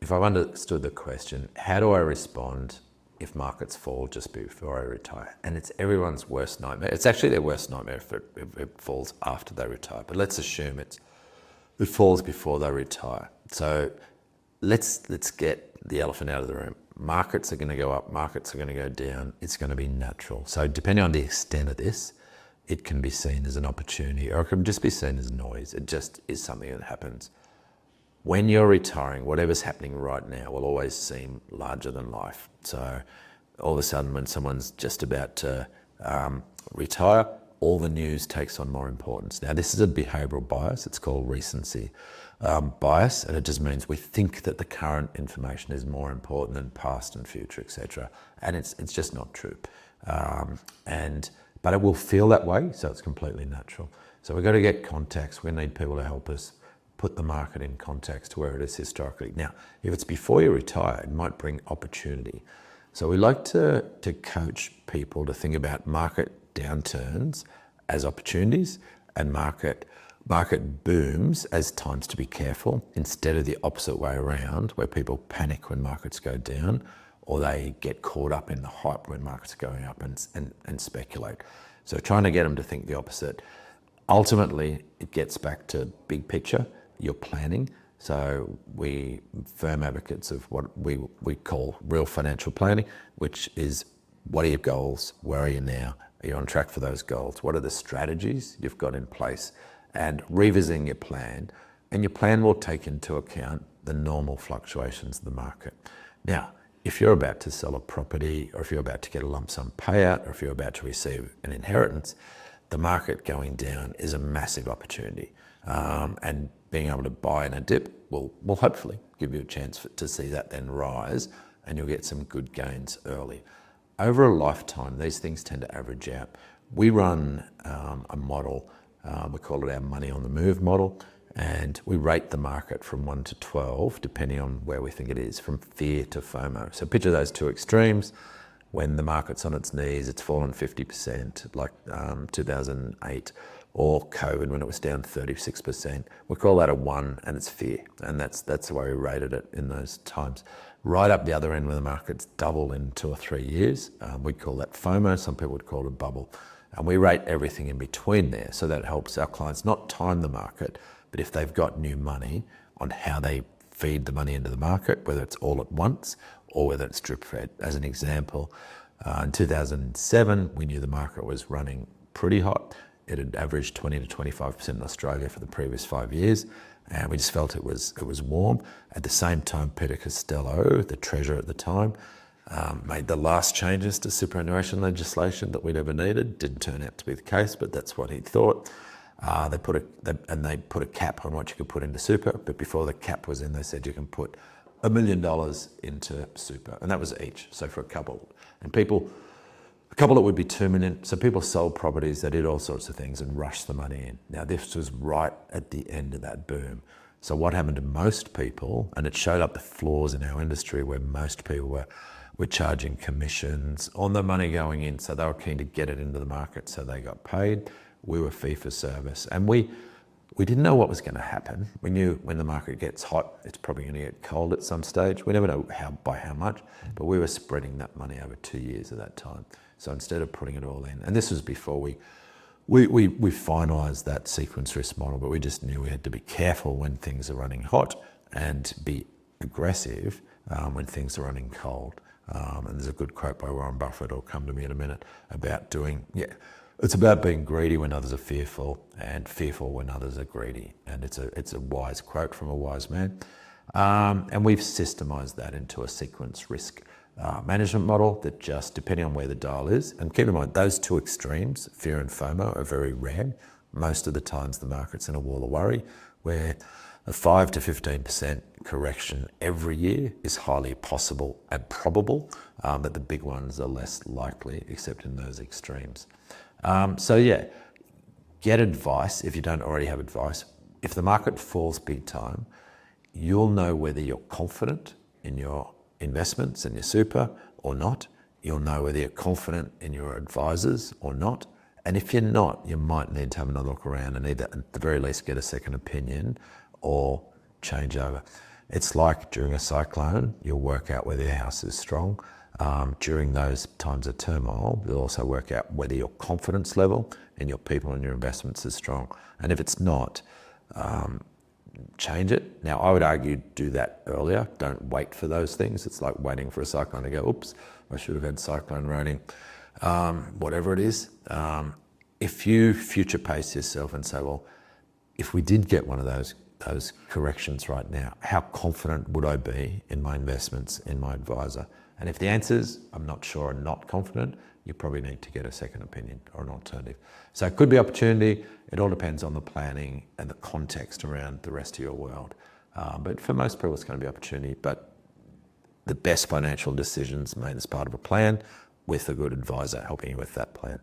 if I've understood the question, how do I respond if markets fall just before I retire? And it's everyone's worst nightmare. It's actually their worst nightmare if it falls after they retire. But let's assume it falls before they retire. So let's get the elephant out of the room. Markets are going to go up, markets are going to go down. It's going to be natural. So depending on the extent of this, it can be seen as an opportunity or it can just be seen as noise. It just is something that happens. When you're retiring, whatever's happening right now will always seem larger than life. So all of a sudden when someone's just about to retire, all the news takes on more importance. Now this is a behavioural bias, it's called recency bias, and it just means we think that the current information is more important than past and future, etc. And it's just not true. But it will feel that way, so it's completely natural. So we've got to get context, we need people to help us put the market in context to where it is historically. Now, if it's before you retire, it might bring opportunity. So we like to coach people to think about market downturns as opportunities and market booms as times to be careful, instead of the opposite way around, where people panic when markets go down, or they get caught up in the hype when markets are going up and speculate. So trying to get them to think the opposite. Ultimately, it gets back to big picture, your planning. So we firm advocates of what we call real financial planning, which is what are your goals? Where are you now? Are you on track for those goals? What are the strategies you've got in place? And revisiting your plan. And your plan will take into account the normal fluctuations of the market. Now, if you're about to sell a property, or if you're about to get a lump sum payout, or if you're about to receive an inheritance, the market going down is a massive opportunity. And being able to buy in a dip will hopefully give you a chance to see that then rise, and you'll get some good gains early. Over a lifetime, these things tend to average out. We run a model, we call it our money on the move model, and we rate the market from 1 to 12, depending on where we think it is, from fear to FOMO. So picture those two extremes. When the market's on its knees, it's fallen 50%, like 2008, or COVID when it was down 36%. We call that a 1, and it's fear, and that's the way we rated it in those times. Right up the other end, when the market's doubled in 2 or 3 years, we call that FOMO. Some people would call it a bubble. And we rate everything in between there, so that helps our clients not time the market, but if they've got new money, on how they feed the money into the market, whether it's all at once or whether it's drip fed. As an example, in 2007, we knew the market was running pretty hot. It had averaged 20 to 25% in Australia for the previous 5 years, and we just felt it was warm. At the same time, Peter Costello, the Treasurer at the time, made the last changes to superannuation legislation that we'd ever needed. Didn't turn out to be the case, but that's what he thought. They put a cap on what you could put into super, but before the cap was in, they said you can put $1 million into super, and that was each. So for a couple, a couple that would be 2 million. So people sold properties, they did all sorts of things and rushed the money in. Now this was right at the end of that boom. So what happened to most people, and it showed up the flaws in our industry where most people were charging commissions on the money going in, so they were keen to get it into the market, so they got paid. We were fee for service, and we didn't know what was going to happen. We knew when the market gets hot, it's probably going to get cold at some stage. We never know by how much, but we were spreading that money over 2 years at that time. So instead of putting it all in, and this was before we finalised that sequence risk model, but we just knew we had to be careful when things are running hot and be aggressive when things are running cold. And there's a good quote by Warren Buffett, it'll come to me in a minute, about it's about being greedy when others are fearful, and fearful when others are greedy. And it's a wise quote from a wise man. And we've systemized that into a sequence risk management model that just, depending on where the dial is, and keep in mind, those two extremes, fear and FOMO, are very rare. Most of the times the market's in a wall of worry, where a 5 to 15% correction every year is highly possible and probable, but the big ones are less likely, except in those extremes. Get advice if you don't already have advice. If the market falls big time, you'll know whether you're confident in your investments and your super or not. You'll know whether you're confident in your advisors or not. And if you're not, you might need to have another look around and either at the very least get a second opinion or change over. It's like during a cyclone, you'll work out whether your house is strong. During those times of turmoil, you'll also work out whether your confidence level in your people and your investments is strong. And if it's not, change it. Now, I would argue do that earlier. Don't wait for those things. It's like waiting for a cyclone to go, oops, I should have had cyclone rating, whatever it is. If you future pace yourself and say, well, if we did get one of those corrections right now, how confident would I be in my investments, in my advisor? And if the answer is, I'm not sure and not confident, you probably need to get a second opinion or an alternative. So it could be opportunity. It all depends on the planning and the context around the rest of your world. But for most people, it's going to be opportunity. But the best financial decisions made as part of a plan with a good advisor helping you with that plan.